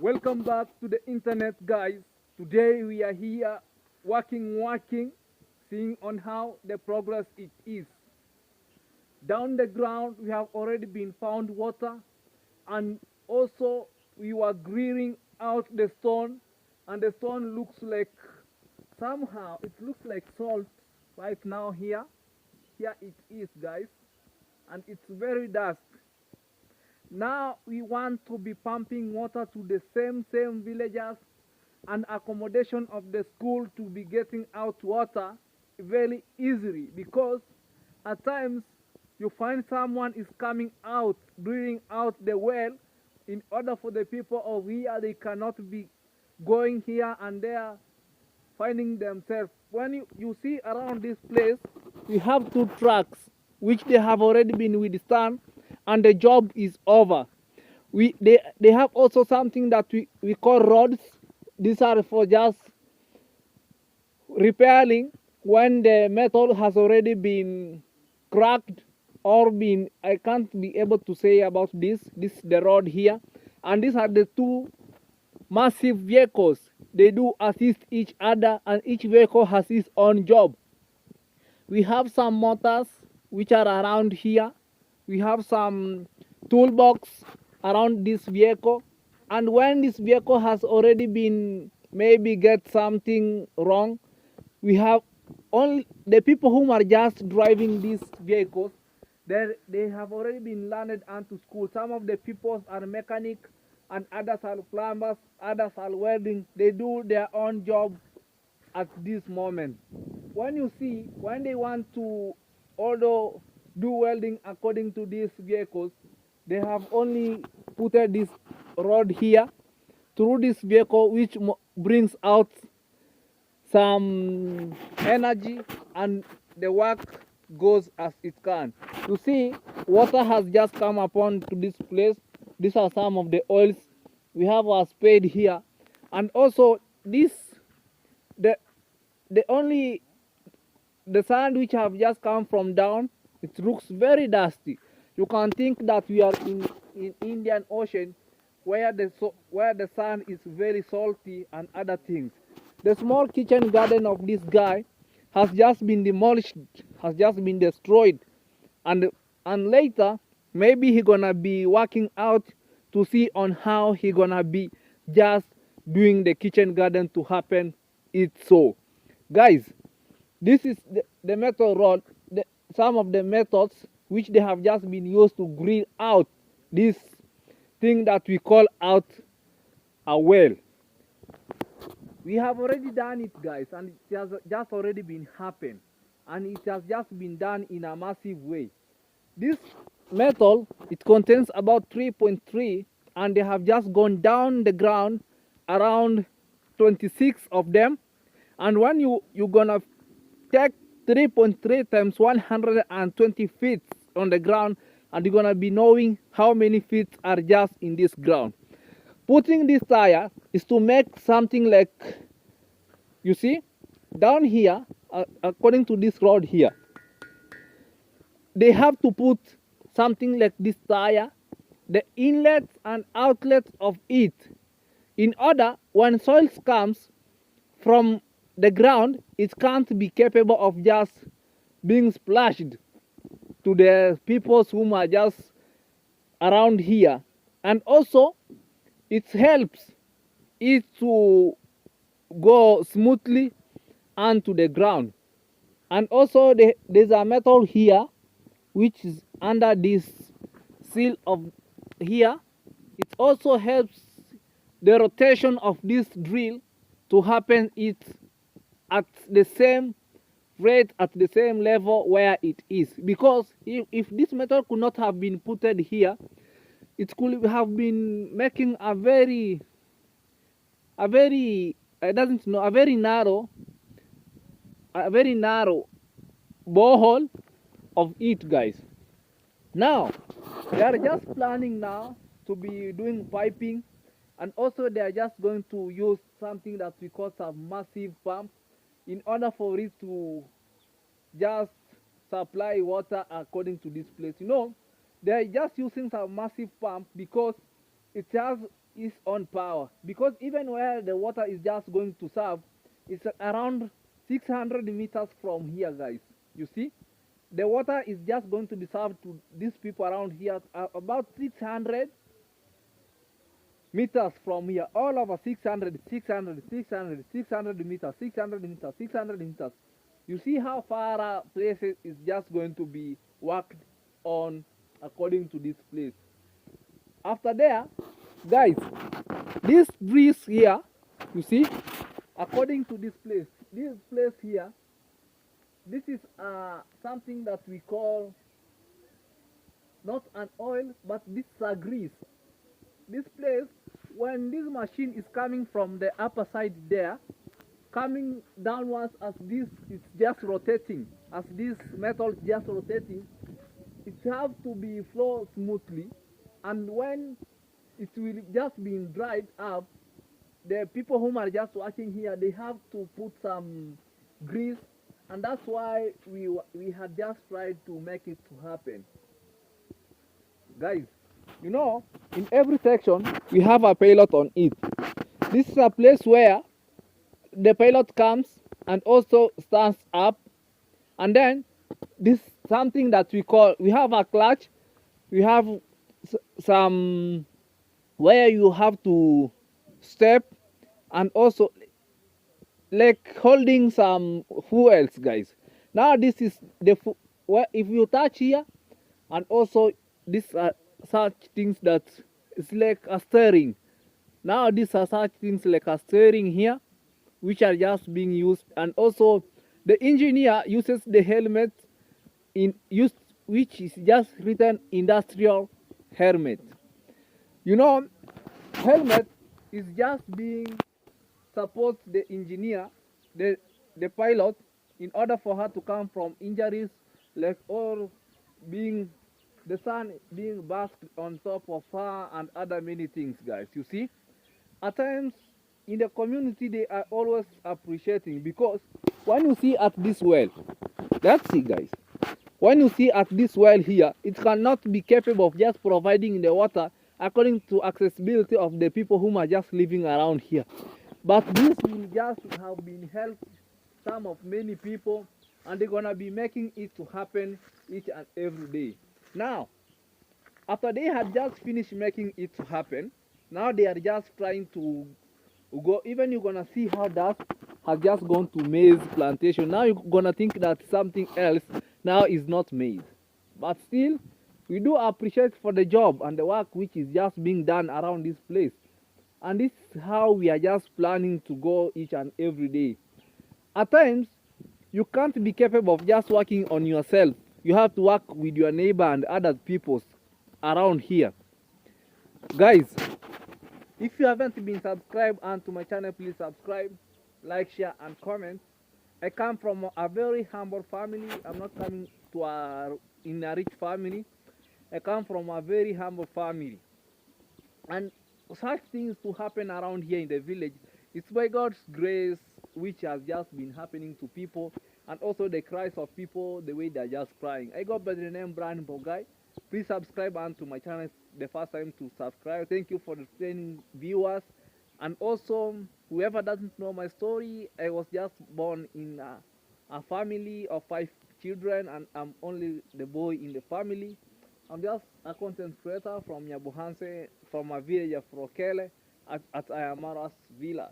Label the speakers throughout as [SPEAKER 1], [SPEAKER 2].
[SPEAKER 1] Welcome back to the internet, guys. Today we are here working, seeing on how the progress it is. Down the ground, we have already been found water, and also we were grilling out the stone, and the stone looks like somehow it looks like salt right now here. Here it is, guys, and it's very dust. Now we want to be pumping water to the same villagers and accommodation of the school to be getting out water very easily, because at times you find someone is coming out drilling out the well. In order for the people of here, they cannot be going here and there finding themselves. When you see around this place, we have two trucks which they have already been withstand, and the job is over. They have also something that we call rods. These are for just repairing when the metal has already been cracked or been, I can't be able to say about this. This is the rod here, and these are the two massive vehicles. They do assist each other, and each vehicle has its own job. We have some motors which are around here. We have some toolbox around this vehicle, and when this vehicle has already been maybe get something wrong, we have only the people who are just driving these vehicles. They have already been learned onto school. Some of the people are mechanic, and others are plumbers, others are welding. They do their own job at this moment. When you see, when they want to although do welding according to these vehicles, they have only put this rod here through this vehicle, which brings out some energy, and the work goes as it can. You see, water has just come upon to this place. These are some of the oils. We have our spade here, and also this the only the sand which have just come from down. It looks very dusty. You can think that we are in Indian Ocean, where the sand is very salty and other things. The small kitchen garden of this guy has just been demolished, has just been destroyed, and later maybe he gonna be working out to see on how he gonna be just doing the kitchen garden to happen it so. Guys, this is the metal rod, some of the methods which they have just been used to grill out this thing that we call out a well. We have already done it, guys, and it has just already been happened, and it has just been done in a massive way. This metal, it contains about 3.3, and they have just gone down the ground around 26 of them. And when you're gonna take 3.3 times 120 feet on the ground, and you're gonna be knowing how many feet are just in this ground. Putting this tire is to make something like, you see, down here, according to this road here, they have to put something like this tire, the inlets and outlets of it, in order when soil comes from the ground, it can't be capable of just being splashed to the people who are just around here. And also it helps it to go smoothly onto the ground. And also there's a metal here which is under this seal of here. It also helps the rotation of this drill to happen it at the same rate, at the same level where it is. Because if this metal could not have been put here, it could have been making a very I doesn't know, a very narrow borehole of it, guys. Now they are just planning now to be doing piping, and also they are just going to use something that we call a massive pump in order for it to just supply water according to this place. You know, they are just using some massive pump because it has is on power, because even where the water is just going to serve, it's around 600 meters from here, guys. You see, the water is just going to be served to these people around here, about 600 meters from here, all over 600, 600, 600, 600 meters, 600 meters, 600 meters. You see how far places is just going to be worked on according to this place. After there, guys, this breeze here, you see, according to this place here, this is something that we call not an oil, but this is a grease. This place, when this machine is coming from the upper side there, coming downwards, as this is just rotating, as this metal is just rotating, it has to be flow smoothly, and when it will just be dried up, the people who are just working here, they have to put some grease, and that's why we had just tried to make it to happen. Guys, you know, in every section we have a pilot on it. This is a place where the pilot comes and also stands up, and then this something that we have a clutch, we have some where you have to step, and also like holding some fuels, guys. Now this is the where if you touch here, and also these are such things that it's like a steering. Now these are such things like a steering here, which are just being used, and also the engineer uses the helmet in use, which is just written industrial helmet. You know, helmet is just being support the engineer, the pilot, in order for her to come from injuries, like or being the sun being basked on top of her and other many things, guys. You see, at times in the community they are always appreciating, because when you see at this well, let's see, guys, when you see at this well here, it cannot be capable of just providing the water according to accessibility of the people who are just living around here. But this will just have been helped some of many people, and they're gonna be making it to happen each and every day. Now, after they had just finished making it to happen, now they are just trying to go. Even you're gonna see how that has just gone to maize plantation. Now you're gonna think that something else now is not maize, but still we do appreciate for the job and the work which is just being done around this place. And this is how we are just planning to go each and every day. At times you can't be capable of just working on yourself. You have to work with your neighbor and other people around here. Guys, if you haven't been subscribed onto my channel, please subscribe, like, share and comment. I come from a very humble family. I'm not coming to in a rich family. I come from a very humble family, and such things to happen around here in the village, it's by God's grace which has just been happening to people, and also the cries of people, the way they're just crying. I go by the name Brian Bogai. Please subscribe onto my channel. It's the first time to subscribe. Thank you for the training viewers, and also whoever doesn't know my story, I was just born in a family of 5 children, and I'm only the boy in the family. I'm just a content creator from Nyabuhanse, from a village of Rokele at Ayamaras Villa.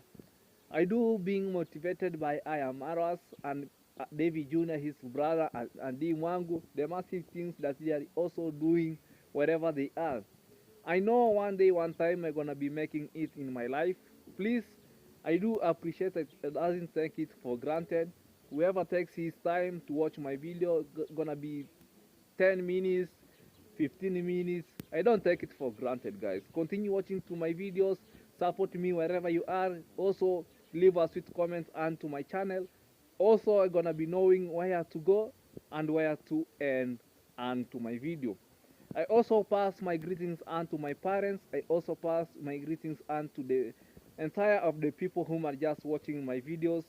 [SPEAKER 1] I do being motivated by Ayamaras and David Jr., his brother, and D. Mwangu, the massive things that they are also doing wherever they are. I know one day, one time, I'm going to be making it in my life. Please, I do appreciate it. I doesn't take it for granted. Whoever takes his time to watch my video, going to be 10 minutes, 15 minutes. I don't take it for granted, guys. Continue watching to my videos. Support me wherever you are. Also, leave a sweet comment onto my channel. Also, I'm gonna be knowing where to go and where to end onto my video. I also pass my greetings onto my parents. I also pass my greetings onto the entire of the people who are just watching my videos.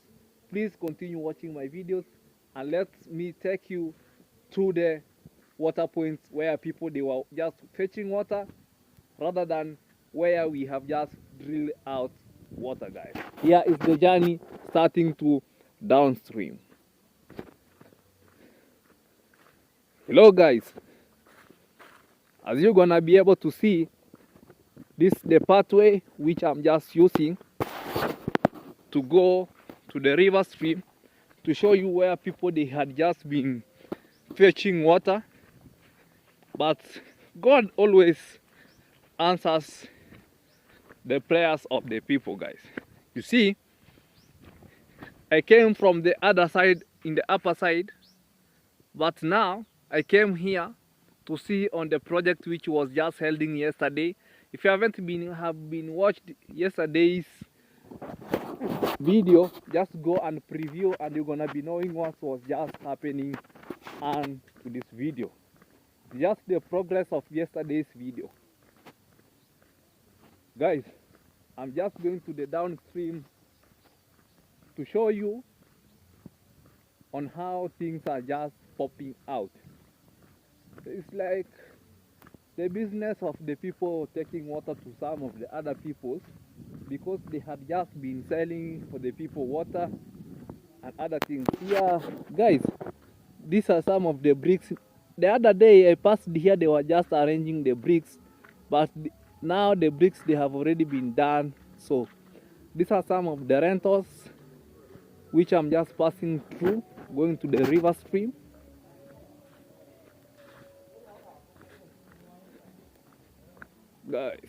[SPEAKER 1] Please continue watching my videos, and let me take you to the water points where people, they were just fetching water rather than where we have just drilled out water, guys. Here is the journey starting to downstream. Hello guys, as you're gonna be able to see, this is the pathway which I'm just using to go to the river stream to show you where people they had just been fetching water. But God always answers the prayers of the people, guys. You see, I came from the other side, in the upper side, but now I came here to see on the project which was just held in yesterday. If you haven't been watched yesterday's video, just go and preview and you're gonna be knowing what was just happening and to this video. Just the progress of yesterday's video. Guys, I'm just going to the downstream to show you on how things are just popping out. It's like the business of the people taking water to some of the other peoples, because they had just been selling for the people water and other things. Yeah, guys, these are some of the bricks. The other day I passed here, they were just arranging the bricks, but now the bricks they have already been done. So these are some of the rentals which I'm just passing through, going to the river stream. Guys,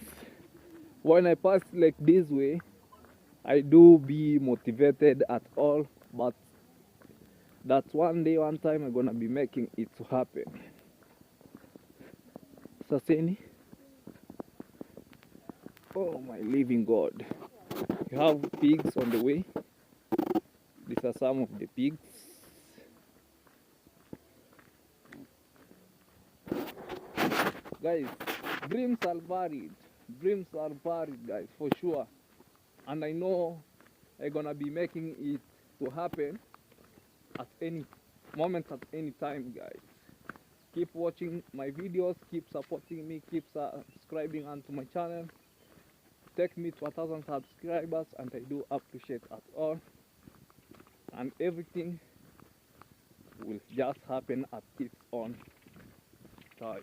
[SPEAKER 1] when I pass like this way, I do be motivated at all, but that's one day, one time I'm gonna be making it to happen. Saseni, oh my living God. You have pigs on the way. These are some of the pigs. Guys, dreams are varied. Dreams are varied, guys, for sure. And I know I'm gonna be making it to happen at any moment, at any time, guys. Keep watching my videos, keep supporting me, keep subscribing onto my channel. Take me to 1,000 subscribers, and I do appreciate at all. And everything will just happen at its own time.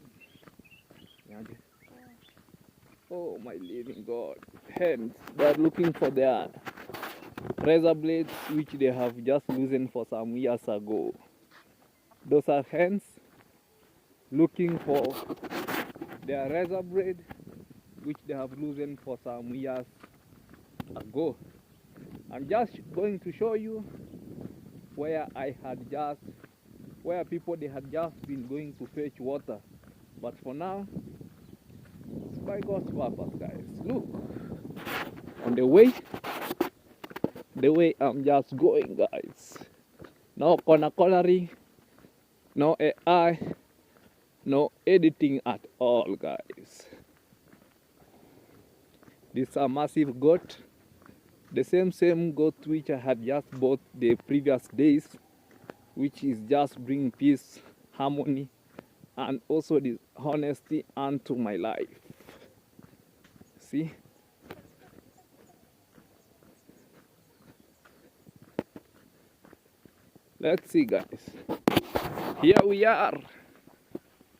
[SPEAKER 1] Oh my living God. Hence, they are looking for their razor blades which they have just loosened for some years ago. Those are hens looking for their razor blade which they have loosened for some years ago. I'm just going to show you where where people they had just been going to fetch water. But for now, it's by God's purpose, guys. Look, on the way I'm just going, guys. No cornering, no AI, no editing at all, guys. This is a massive goat, the same goat which I had just bought the previous days, which is just bring peace, harmony, and also this honesty unto my life. See? Let's see, guys. Here we are,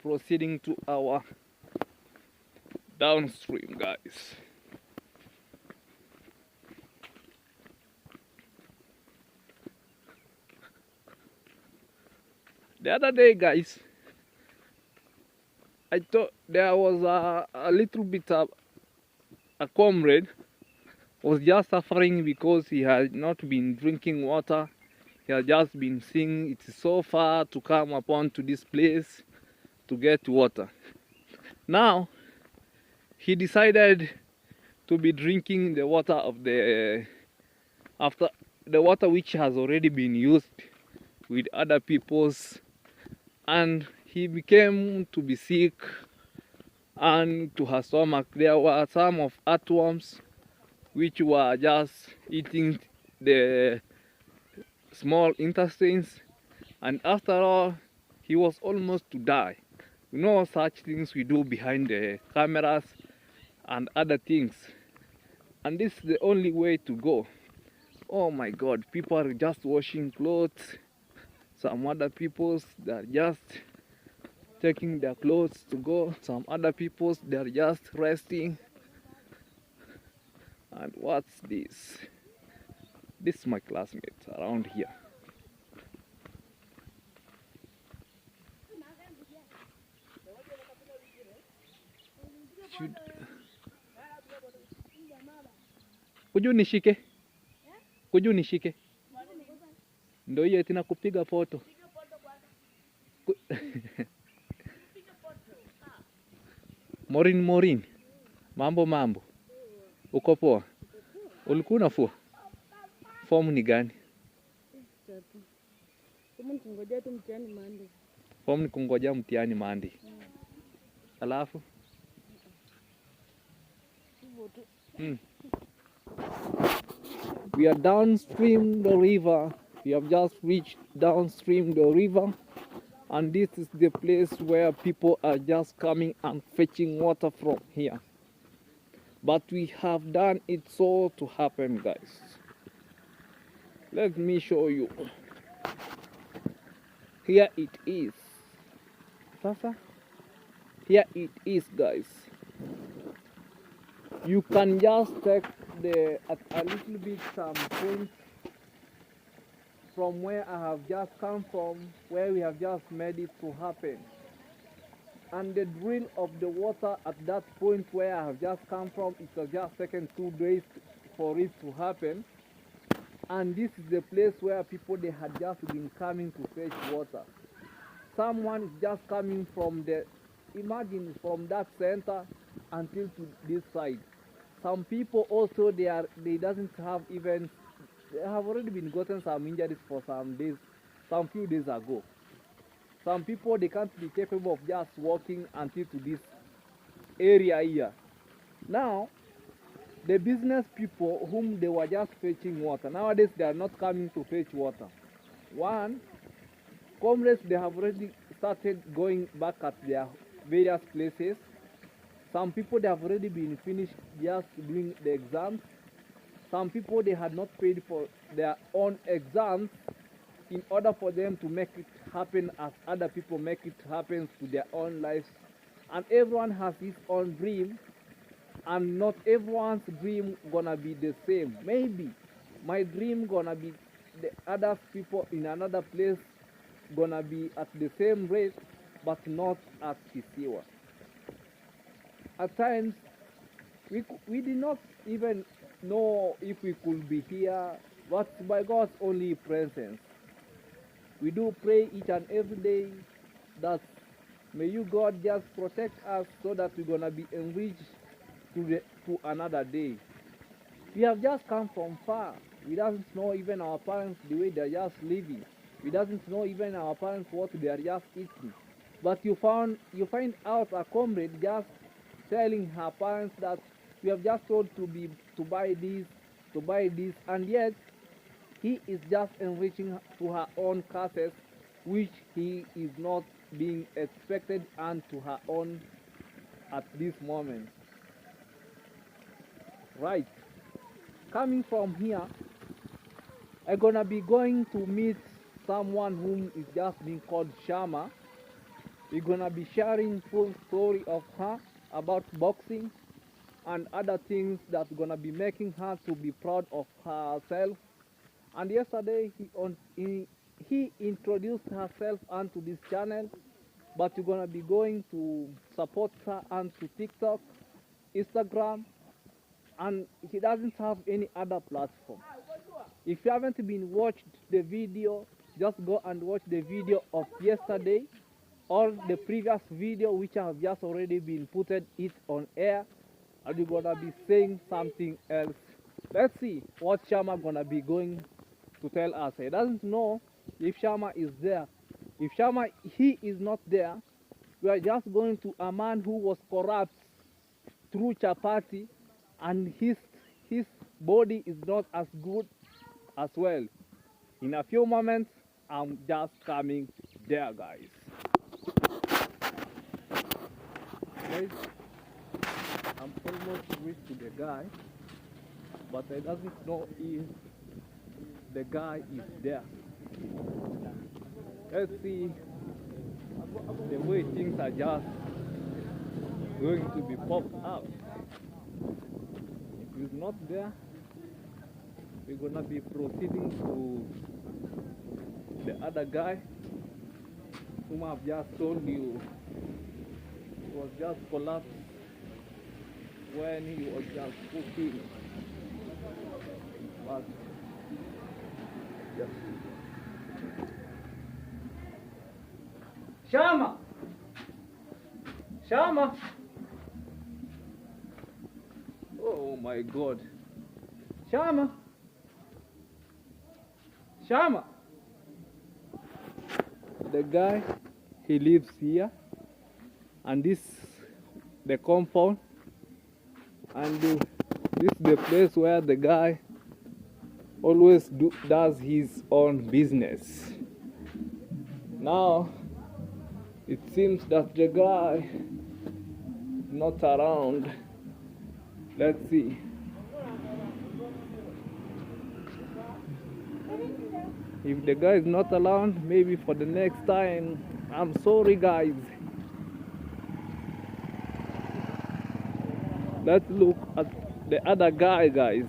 [SPEAKER 1] proceeding to our downstream, guys. The other day, guys, I thought there was a little bit of a comrade was just suffering because he had not been drinking water. He had just been seeing it's so far to come upon to this place to get water. Now he decided to be drinking the water of after the water which has already been used with other people's, and he became to be sick and to her stomach. There were some of earthworms which were just eating the small intestines, and after all he was almost to die. You know, such things we do behind the cameras and other things. And this is the only way to go. Oh my God, people are just washing clothes. Some other people's, they're just taking their clothes to go. Some other people's, they're just resting. And what's this? This is my classmates around here. Should... Kuju nishike? Kuju nishike? Ndo hiyo tina kupiga foto. Morin, mambo. Uko poa? Ulikuwa unafua? Fomu ni gani? Fomu ni kungojea mtihani Monday. Alafu? We are downstream the river. We have just reached downstream the river. And this is the place where people are just coming and fetching water from here. But we have done it so to happen, guys. Let me show you. Here it is. Sasa? Here it is, guys. You can just take a little bit some points from where I have just come from, where we have just made it to happen. And the drill of the water at that point where I have just come from, it has just taken 2 days for it to happen. And this is the place where people, they had just been coming to fetch water. Someone is just coming from imagine from that center until to this side. Some people also, they doesn't have even, they have already been gotten some injuries for some few days ago. Some people, they can't be capable of just walking until to this area here. Now, the business people whom they were just fetching water, nowadays they are not coming to fetch water. One, comrades, they have already started going back at their various places. Some people, they have already been finished just doing the exams. Some people, they had not paid for their own exams in order for them to make it happen as other people make it happen to their own lives. And everyone has his own dream, and not everyone's dream gonna be the same. Maybe my dream gonna be the other people in another place gonna be at the same rate, but not at Kisiwa. At times, we did not even know if we could be here, but by God's only presence. We do pray each and every day that may you, God, just protect us so that we're gonna be enriched to another day. We have just come from far. We doesn't know even our parents the way they're just living. We doesn't know even our parents what they are just eating. But you find out a comrade just telling her parents that we have just told to buy this, and yet he is just enriching to her own causes, which he is not being expected and to her own at this moment. Right. Coming from here, I'm gonna be going to meet someone whom is just being called Shama. We're gonna be sharing full story of her about boxing and other things that's gonna be making her to be proud of herself. And yesterday he introduced herself onto this channel, but you're gonna be going to support her onto TikTok, Instagram, and he doesn't have any other platform. If you haven't been watched the video, just go and watch the video of yesterday or the previous video which I have just already been put it on air, and you're gonna be saying something else. Let's see what Shama gonna be going to tell us. He doesn't know if Shama is there. If he is not there, we are just going to a man who was corrupt through chapati, and his body is not as good as well. In a few moments, I'm just coming there, guys. I'm almost reached to the guy, but I doesn't know if the guy is there. Let's see the way things are just going to be popped up. If he's not there, we're gonna be proceeding to the other guy whom I've just told you was just collapsed when he was just cooking. But yes. Shama! Shama! Oh my God. Shama! Shama! The guy, he lives here, and this the compound, and this is the place where the guy always does his own business. Now it seems that the guy is not around. Let's see. If the guy is not around, maybe for the next time, I'm sorry guys. Let's look at the other guy, guys.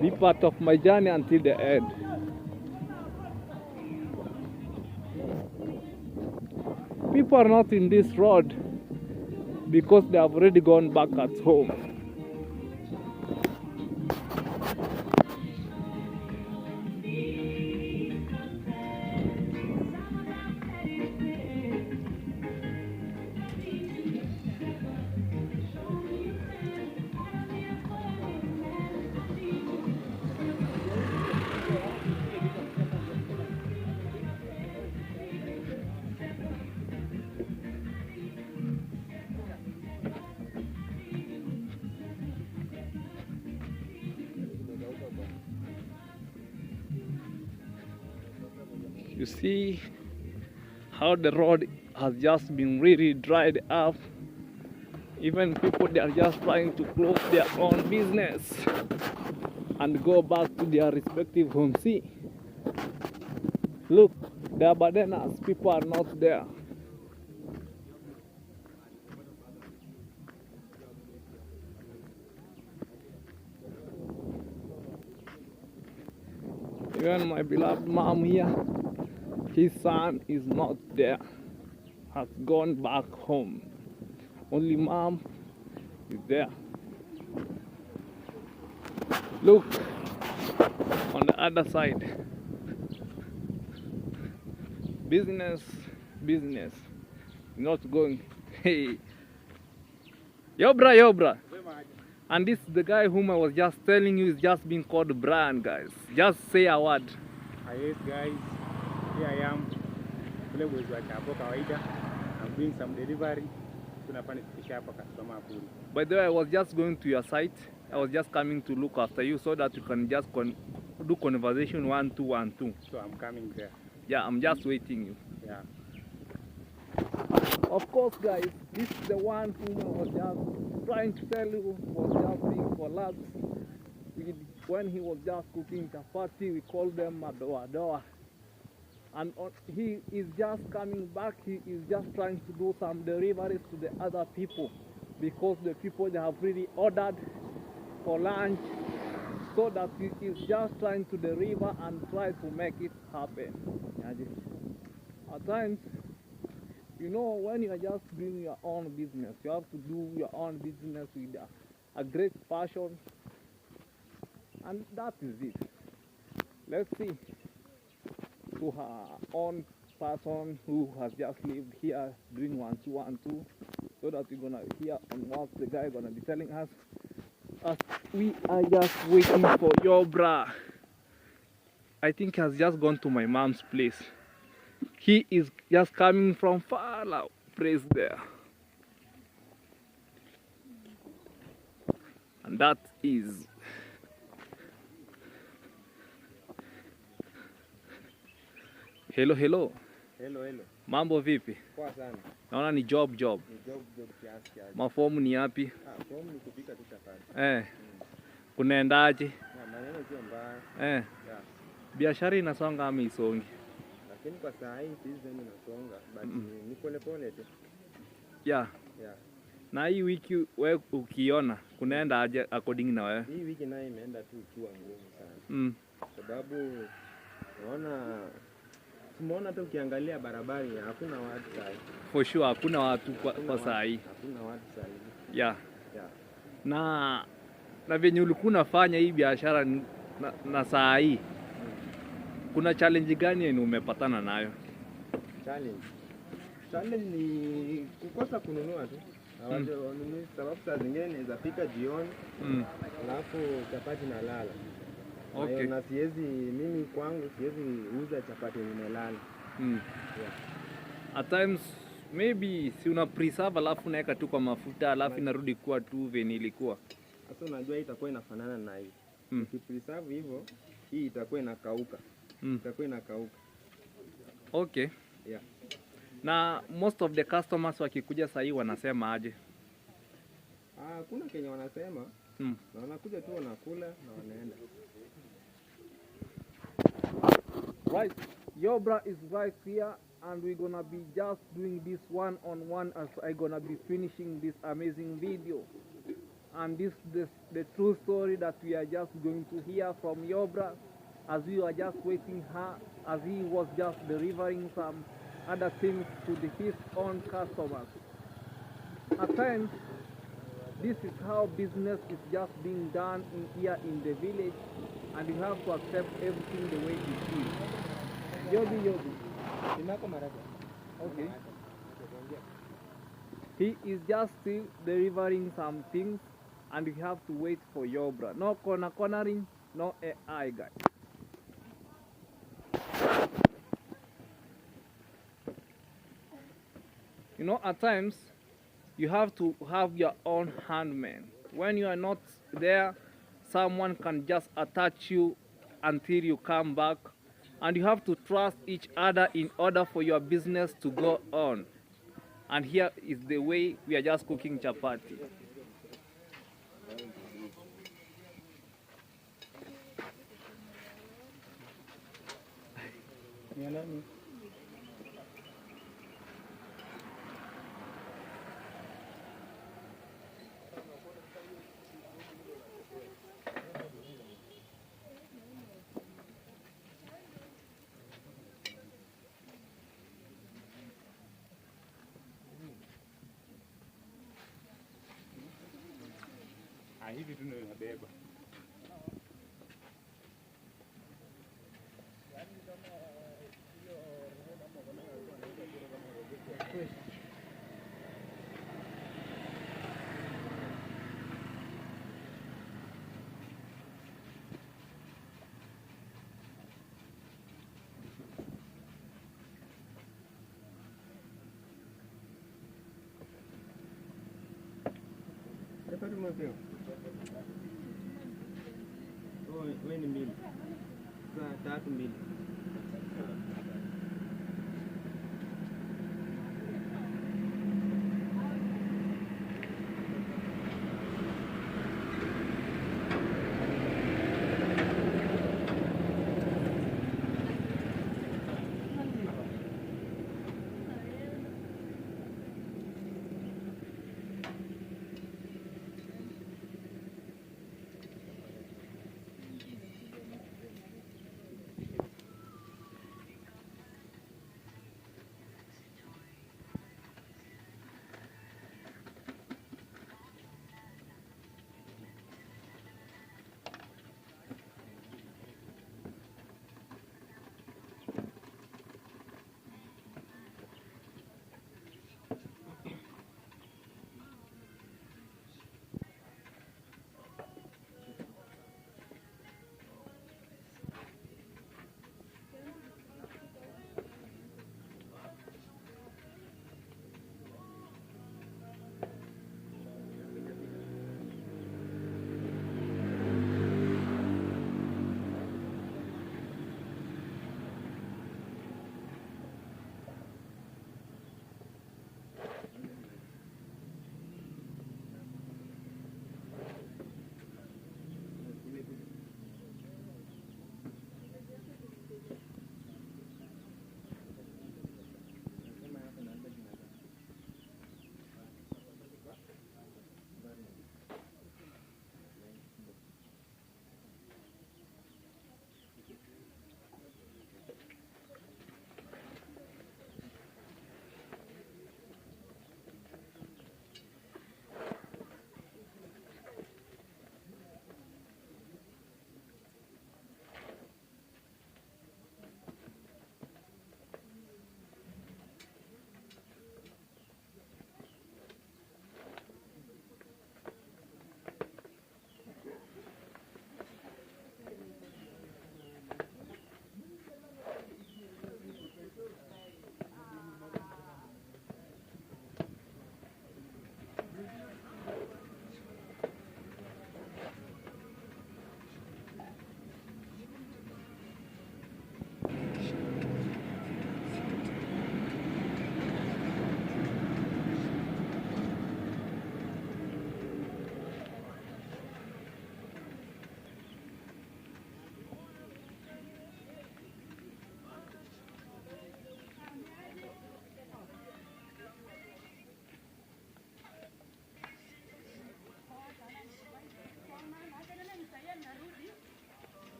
[SPEAKER 1] Be part of my journey until the end. People are not in this road because they have already gone back at home. You see how the road has just been really dried up. Even people, they are just trying to close their own business and go back to their respective homes. See, look, there are bananas. People are not there. Even my beloved mom here, his son is not there, has gone back home. Only mom is there. Look on the other side. Business, not going. Hey, yo, bra. And this is the guy whom I was just telling you is just being called Brian, guys. Just say a word.
[SPEAKER 2] Yes, guys. Here I am. I'm doing some delivery.
[SPEAKER 1] By the way, I was just going to your site. I was just coming to look after you so that you can just do conversation 1, 2, 1, 2.
[SPEAKER 2] So I'm coming there.
[SPEAKER 1] Yeah, I'm just waiting you.
[SPEAKER 2] Yeah.
[SPEAKER 1] Of course, guys, this is the one whom I was just trying to tell you was just being collapsed. When he was just cooking chapati, we call them madoa. And he is just coming back. He is just trying to do some deliveries to the other people because the people, they have really ordered for lunch, so that he is just trying to deliver and try to make it happen. At times, you know, when you are just doing your own business, you have to do your own business with a great passion, and that is it. Let's see to her own person who has just lived here doing 1, 2, 1, 2, so that we're gonna hear on what the guy gonna be telling us. As we are just waiting for your bra. I think he has just gone to my mom's place. He is just coming from far out. Praise there. And that is hello.
[SPEAKER 2] Hello.
[SPEAKER 1] Mambo vipi?
[SPEAKER 2] Poa sana.
[SPEAKER 1] Naona ni job.
[SPEAKER 2] Ni job kiasi kiasi.
[SPEAKER 1] Mafomu ni yapi?
[SPEAKER 2] Fomu ni kupika tu chapati.
[SPEAKER 1] Kunaendaje?
[SPEAKER 2] Maneno sio mbaya.
[SPEAKER 1] Yeah. Biashara inasonga ama isongi?
[SPEAKER 2] Lakini kwa saa hii season inasonga, but ni pole pole tu.
[SPEAKER 1] Yeah. Na hii wiki wewe ukiona kunaenda aje according na wewe?
[SPEAKER 2] Hii wiki nayo imeenda tu ikiwa ngumu sana. Sababu tumeona tu ukiangalia barabara hakuna watu saa hii.
[SPEAKER 1] For sure hakuna watu kwa saa hii.
[SPEAKER 2] Hakuna watu saa hii.
[SPEAKER 1] Yeah. Na venye ulikuwa unafanya hii biashara na saa hii kuna challenge gani yenye umepatana nayo?
[SPEAKER 2] Challenge ni kukosa kununua tu. Hawajanunua sababu saa zingine naweza pika jioni. Alafu chapati na lala.
[SPEAKER 1] Okay.
[SPEAKER 2] Na mimi kwangu siwezi uza chapati nimelala.
[SPEAKER 1] At times maybe si una preserve alafu unaweka tu kwa mafuta alafu inarudi kuwa tu venye ilikuwa.
[SPEAKER 2] Sasa unajua hii itakuwa inafanana na hii. Ukipreserve hivyo hii itakuwa inakauka. Itakuwa inakauka.
[SPEAKER 1] Okay.
[SPEAKER 2] Yeah.
[SPEAKER 1] Na most of the customers wakikuja sasa hii wanasema aje?
[SPEAKER 2] Kuna Kenya wanasema na wanakuja tu wanakula na wanaenda.
[SPEAKER 1] Right, Yobra is right here and we're gonna be just doing this one-on-one as I gonna be finishing this amazing video. And this the true story that we are just going to hear from Yobra as we are just waiting her as he was just delivering some other things to his own customers. At times, this is how business is just being done here in the village, and you have to accept everything the way it is. Yobi. Okay. He is just still delivering some things, and you have to wait for Yobra. No cornering, no AI, guys. You know, at times, you have to have your own handman. When you are not there, someone can just attach you until you come back. And you have to trust each other in order for your business to go on. And here is the way we are just cooking chapati.
[SPEAKER 2] Hivi tu ndio inabeba. Chapati umepewa? Wewe ni mbili. Saa 3 mbili.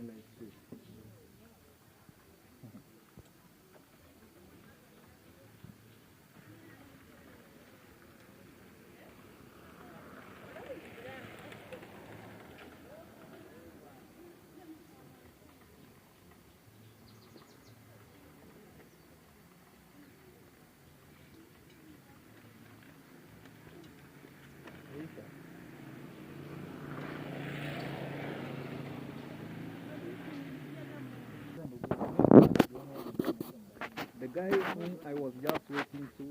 [SPEAKER 1] like this. The guy whom I was just waiting to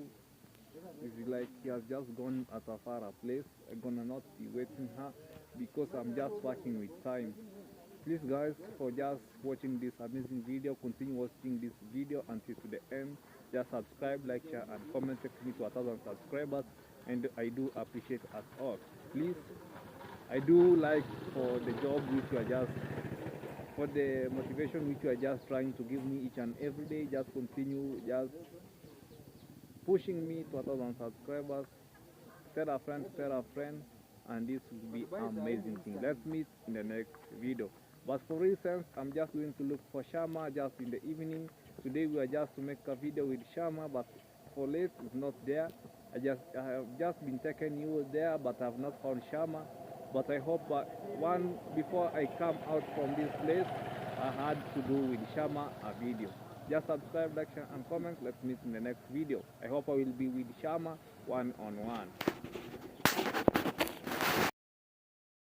[SPEAKER 1] is like he has just gone at a far place. I'm gonna not be waiting her because I'm just working with time. Please guys, for just watching this amazing video, continue watching this video until to the end. Just subscribe, like, share and comment. Take me to 1,000 subscribers, and I do appreciate us all. Please, I do like for the job which you are just, for the motivation which you are just trying to give me each and every day. Just continue just pushing me to 1,000 subscribers. Tell a friend, and this will be amazing thing. Let's meet in the next video. But for instance, I'm just going to look for Shama just in the evening. Today we are just to make a video with Shama, but for late it's not there. I have just been taking you there, but I have not found Shama. But I hope one before I come out from this place, I had to do with Shama a video. Just subscribe, like, share and comment. Let's meet in the next video. I hope I will be with Shama one-on-one.